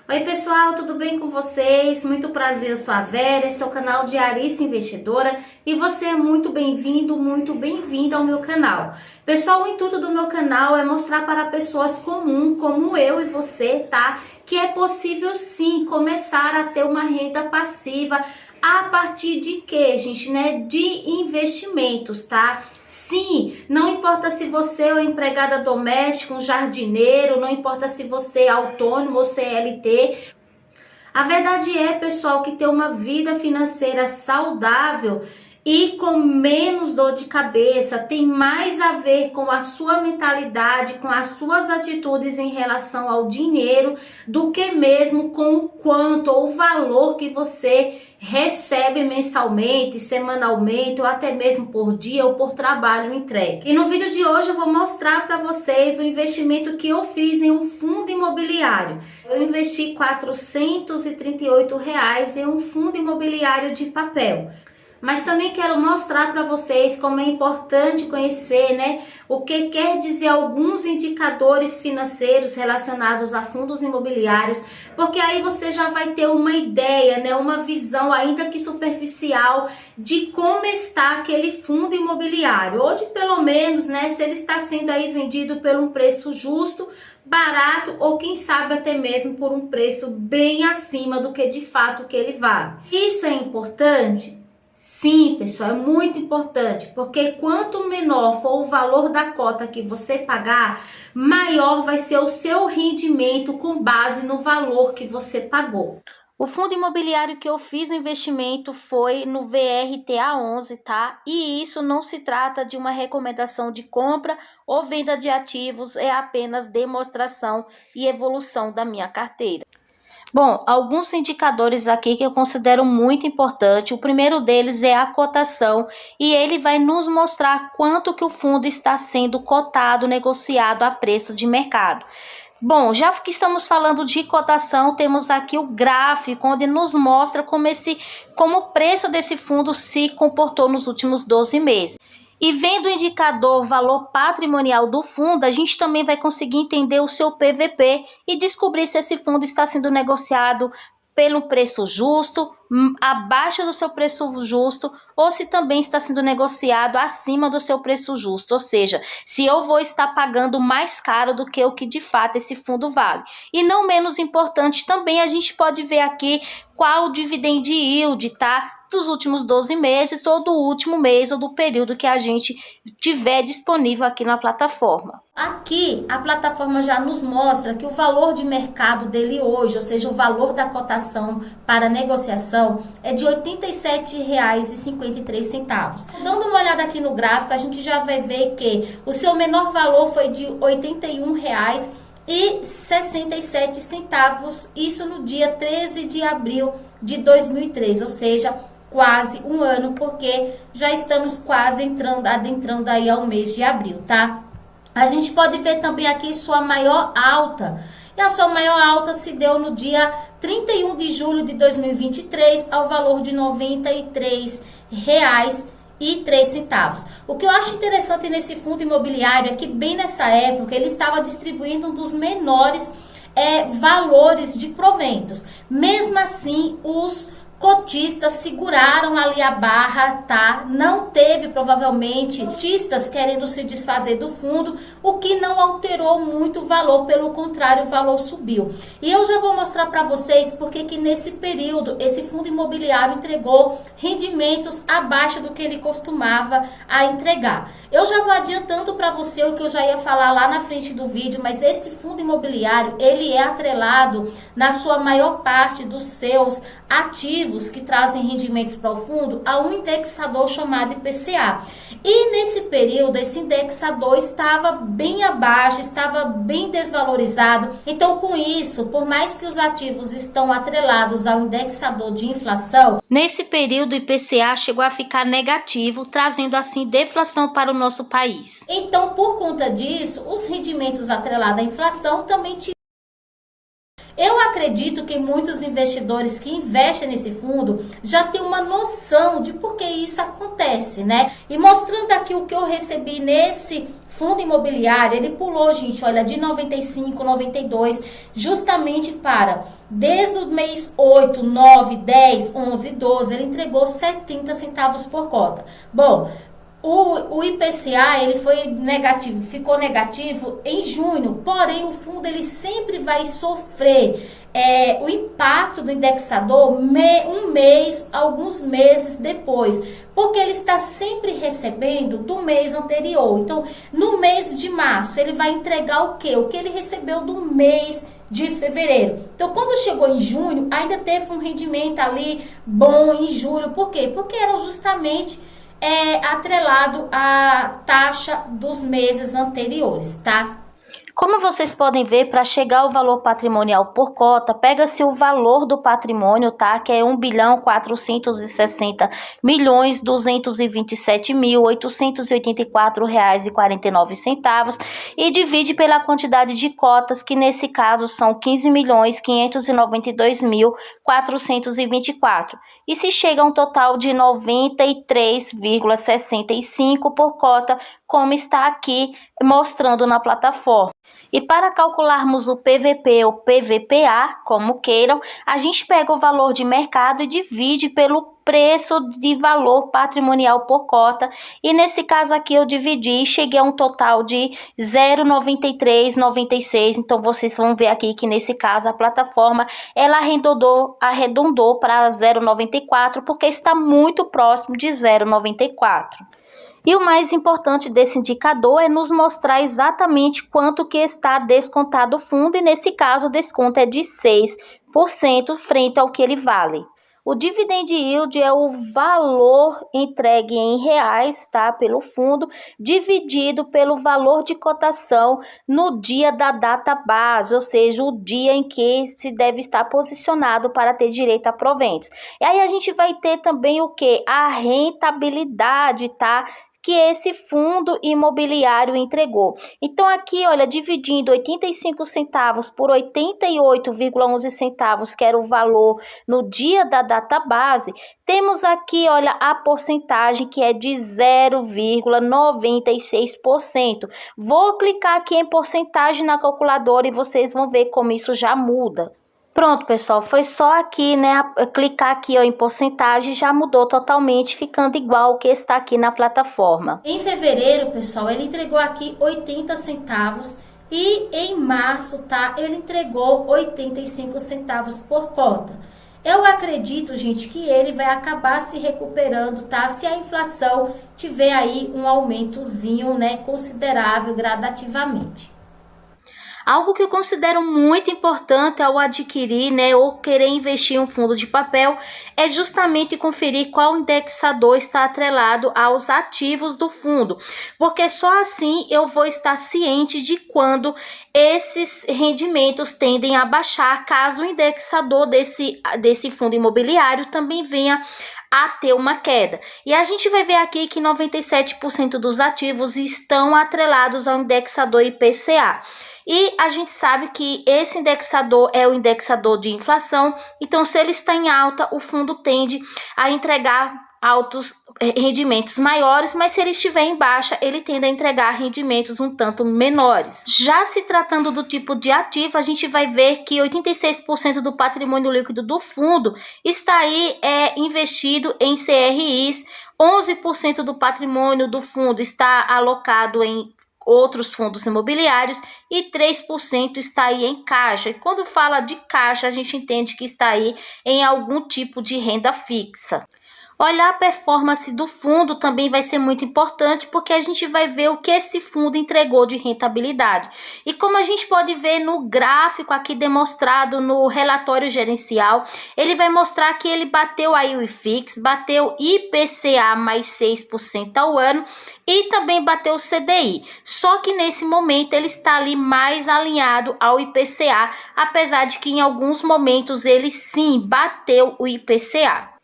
Oi pessoal, tudo bem com vocês? Muito prazer, eu sou a Vera, esse é o canal Diarista Investidora e você é muito bem-vindo, muito bem-vinda ao meu canal. Pessoal, o intuito do meu canal é mostrar para pessoas comuns, como eu e você, tá? Que é possível sim começar a ter uma renda passiva a partir de quê, gente, né? De investimentos, tá? Sim, não importa se você é uma empregada doméstica, um jardineiro, não importa se você é autônomo ou CLT. A verdade é, pessoal, que ter uma vida financeira saudável e com menos dor de cabeça tem mais a ver com a sua mentalidade, com as suas atitudes em relação ao dinheiro, do que mesmo com o quanto ou o valor que você recebe mensalmente, semanalmente ou até mesmo por dia ou por trabalho entregue. E no vídeo de hoje eu vou mostrar para vocês o investimento que eu fiz em um fundo imobiliário. Eu investi R$ 438 em um fundo imobiliário de papel. Mas também quero mostrar para vocês como é importante conhecer, né, o que quer dizer alguns indicadores financeiros relacionados a fundos imobiliários, porque aí você já vai ter uma ideia, né, uma visão ainda que superficial de como está aquele fundo imobiliário, ou de pelo menos, né, se ele está sendo aí vendido por um preço justo, barato ou quem sabe até mesmo por um preço bem acima do que de fato que ele vale. Isso é importante? Sim, pessoal, é muito importante, porque quanto menor for o valor da cota que você pagar, maior vai ser o seu rendimento com base no valor que você pagou. O fundo imobiliário que eu fiz o investimento foi no VRTA11, tá? E isso não se trata de uma recomendação de compra ou venda de ativos, é apenas demonstração e evolução da minha carteira. Bom, alguns indicadores aqui que eu considero muito importante. O primeiro deles é a cotação e ele vai nos mostrar quanto que o fundo está sendo cotado, negociado a preço de mercado. Bom, já que estamos falando de cotação, temos aqui o gráfico onde nos mostra como o preço desse fundo se comportou nos últimos 12 meses. E vendo o indicador valor patrimonial do fundo, a gente também vai conseguir entender o seu PVP e descobrir se esse fundo está sendo negociado pelo preço justo, abaixo do seu preço justo, ou se também está sendo negociado acima do seu preço justo, ou seja, se eu vou estar pagando mais caro do que o que de fato esse fundo vale. E não menos importante também, a gente pode ver aqui qual o dividend yield, tá? Dos últimos 12 meses ou do último mês ou do período que a gente tiver disponível aqui na plataforma. Aqui a plataforma já nos mostra que o valor de mercado dele hoje, ou seja, o valor da cotação para negociação é de R$ 87,53. Dando uma olhada aqui no gráfico, a gente já vai ver que o seu menor valor foi de R$ 81,67, isso no dia 13 de abril de 2003, ou seja, quase um ano, porque já estamos quase adentrando aí ao mês de abril, tá? A gente pode ver também aqui sua maior alta. E a sua maior alta se deu no dia 31 de julho de 2023 ao valor de R$ 93,03. O que eu acho interessante nesse fundo imobiliário é que bem nessa época ele estava distribuindo um dos menores valores de proventos. Mesmo assim, os cotistas seguraram ali a barra, tá? Não teve provavelmente cotistas querendo se desfazer do fundo, o que não alterou muito o valor, pelo contrário, o valor subiu. E eu já vou mostrar para vocês porque que nesse período esse fundo imobiliário entregou rendimentos abaixo do que ele costumava a entregar. Eu já vou adiantando para você o que eu já ia falar lá na frente do vídeo, mas esse fundo imobiliário, ele é atrelado na sua maior parte dos seus ativos que trazem rendimentos para o fundo a um indexador chamado IPCA. E nesse período esse indexador estava bem abaixo, estava bem desvalorizado. Então, com isso, por mais que os ativos estão atrelados ao indexador de inflação, nesse período o IPCA chegou a ficar negativo, trazendo assim deflação para o nosso país. Então, por conta disso, os rendimentos atrelados à inflação também Eu acredito que muitos investidores que investem nesse fundo já têm uma noção de por que isso acontece, né? E mostrando aqui o que eu recebi nesse fundo imobiliário, ele pulou, gente, olha, de 95, 92, justamente para Desde o mês 8, 9, 10, 11, 12, ele entregou 70 centavos por cota. Bom, o IPCA ele foi negativo, ficou negativo em junho, porém o fundo ele sempre vai sofrer o impacto do indexador um mês, alguns meses depois, porque ele está sempre recebendo do mês anterior. Então, no mês de março, ele vai entregar o quê? O que ele recebeu do mês de fevereiro. Então, quando chegou em junho, ainda teve um rendimento ali bom em julho. Por quê? Porque era justamente atrelado à taxa dos meses anteriores, tá? Como vocês podem ver, para chegar ao valor patrimonial por cota, pega-se o valor do patrimônio, tá? Que é 1.460.227.884,49 reais e divide pela quantidade de cotas, que nesse caso são 15.592.424. E se chega a um total de 93,65 por cota, como está aqui mostrando na plataforma. E para calcularmos o PVP ou PVPA, como queiram, a gente pega o valor de mercado e divide pelo preço de valor patrimonial por cota, e nesse caso aqui eu dividi e cheguei a um total de 0,9396. Então vocês vão ver aqui que nesse caso a plataforma ela arredondou para 0,94 porque está muito próximo de 0,94. E o mais importante desse indicador é nos mostrar exatamente quanto que está descontado o fundo, e nesse caso o desconto é de 6% frente ao que ele vale. O dividend yield é o valor entregue em reais, tá, pelo fundo, dividido pelo valor de cotação no dia da data base, ou seja, o dia em que se deve estar posicionado para ter direito a proventos. E aí a gente vai ter também o que? A rentabilidade, tá? Que esse fundo imobiliário entregou. Então aqui, olha, dividindo 85 centavos por 88,11 centavos, que era o valor no dia da data base, temos aqui, olha, a porcentagem que é de 0,96%. Vou clicar aqui em porcentagem na calculadora e vocês vão ver como isso já muda. Pronto, pessoal, foi só aqui, né, clicar aqui ó, em porcentagem, já mudou totalmente, ficando igual o que está aqui na plataforma. Em fevereiro, pessoal, ele entregou aqui 80 centavos e em março, tá, ele entregou 85 centavos por cota. Eu acredito, gente, que ele vai acabar se recuperando, tá, se a inflação tiver aí um aumentozinho, né, considerável gradativamente. Algo que eu considero muito importante ao adquirir, né, ou querer investir em um fundo de papel é justamente conferir qual indexador está atrelado aos ativos do fundo, porque só assim eu vou estar ciente de quando esses rendimentos tendem a baixar, caso o indexador desse fundo imobiliário também venha a ter uma queda. E a gente vai ver aqui que 97% dos ativos estão atrelados ao indexador IPCA. E a gente sabe que esse indexador é o indexador de inflação, então se ele está em alta, o fundo tende a entregar altos rendimentos maiores, mas se ele estiver em baixa, ele tende a entregar rendimentos um tanto menores. Já se tratando do tipo de ativo, a gente vai ver que 86% do patrimônio líquido do fundo está aí investido em CRIs, 11% do patrimônio do fundo está alocado em outros fundos imobiliários e 3% está aí em caixa. E quando fala de caixa, a gente entende que está aí em algum tipo de renda fixa. Olhar a performance do fundo também vai ser muito importante, porque a gente vai ver o que esse fundo entregou de rentabilidade. E como a gente pode ver no gráfico aqui demonstrado no relatório gerencial, ele vai mostrar que ele bateu aí o IFIX, bateu IPCA mais 6% ao ano e também bateu o CDI. Só que nesse momento ele está ali mais alinhado ao IPCA, apesar de que em alguns momentos ele sim bateu o IPCA.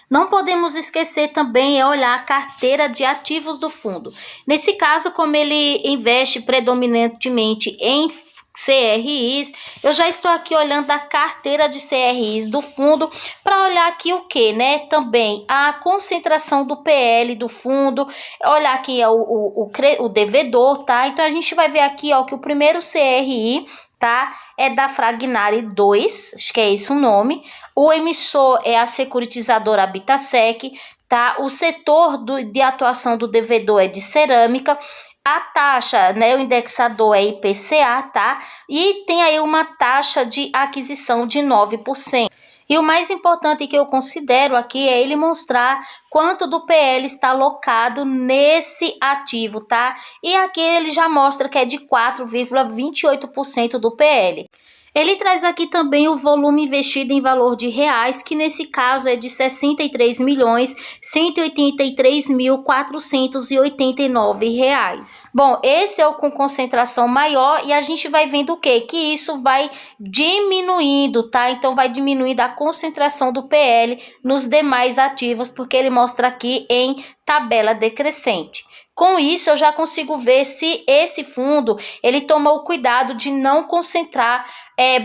Não podemos esquecer também olhar a carteira de ativos do fundo. Nesse caso, como ele investe predominantemente em CRIs, eu já estou aqui olhando a carteira de CRIs do fundo para olhar aqui o que, né? Também a concentração do PL do fundo, olhar aqui o devedor, tá? Então a gente vai ver aqui ó, que o primeiro CRI, tá? é da Fragnari 2, acho que é esse o nome. O emissor é a securitizadora Habitasec, tá? O setor de atuação do devedor é de cerâmica. A taxa, né, o indexador é IPCA, tá? E tem aí uma taxa de aquisição de 9%. E o mais importante que eu considero aqui é ele mostrar quanto do PL está alocado nesse ativo, tá? E aqui ele já mostra que é de 4,28% do PL. Ele traz aqui também o volume investido em valor de reais, que nesse caso é de 63.183.489 reais. Bom, esse é o com concentração maior e a gente vai vendo o quê? Que isso vai diminuindo, tá? Então vai diminuindo a concentração do PL nos demais ativos, porque ele mostra aqui em tabela decrescente. Com isso, eu já consigo ver se esse fundo ele tomou o cuidado de não concentrar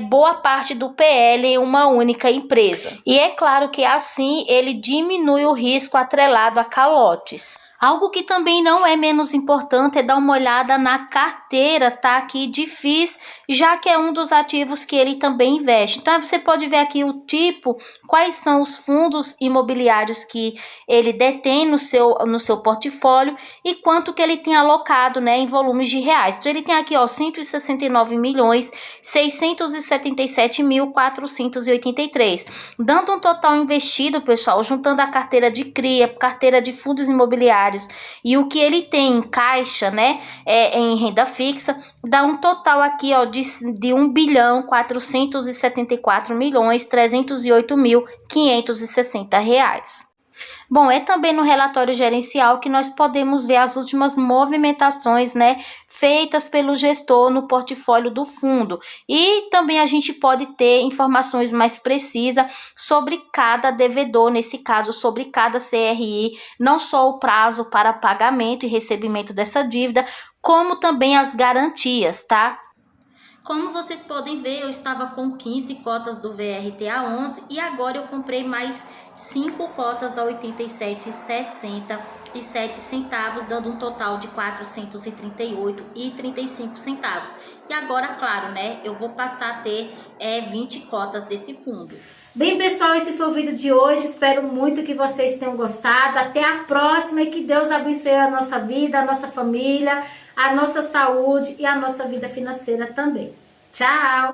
boa parte do PL em uma única empresa. E é claro que assim ele diminui o risco atrelado a calotes. Algo que também não é menos importante é dar uma olhada na carteira, tá? Aqui de FIIs, já que é um dos ativos que ele também investe. Então, você pode ver aqui o tipo, quais são os fundos imobiliários que ele detém no seu portfólio e quanto que ele tem alocado, né, em volumes de reais. Então, ele tem aqui, ó, 169.677.483, dando um total investido, pessoal, juntando a carteira de CRIA, carteira de fundos imobiliários, e o que ele tem em caixa, né, em renda fixa, dá um total aqui, ó, de 1.474.308.560 reais. Bom, é também no relatório gerencial que nós podemos ver as últimas movimentações, né, feitas pelo gestor no portfólio do fundo. E também a gente pode ter informações mais precisas sobre cada devedor, nesse caso, sobre cada CRI, não só o prazo para pagamento e recebimento dessa dívida, como também as garantias, tá? Como vocês podem ver, eu estava com 15 cotas do VRTA 11 e agora eu comprei mais 5 cotas a 87,67 centavos, dando um total de 438,35 centavos. E agora, claro, né, eu vou passar a ter 20 cotas desse fundo. Bem, pessoal, esse foi o vídeo de hoje. Espero muito que vocês tenham gostado. Até a próxima e que Deus abençoe a nossa vida, a nossa família, a nossa saúde e a nossa vida financeira também. Tchau!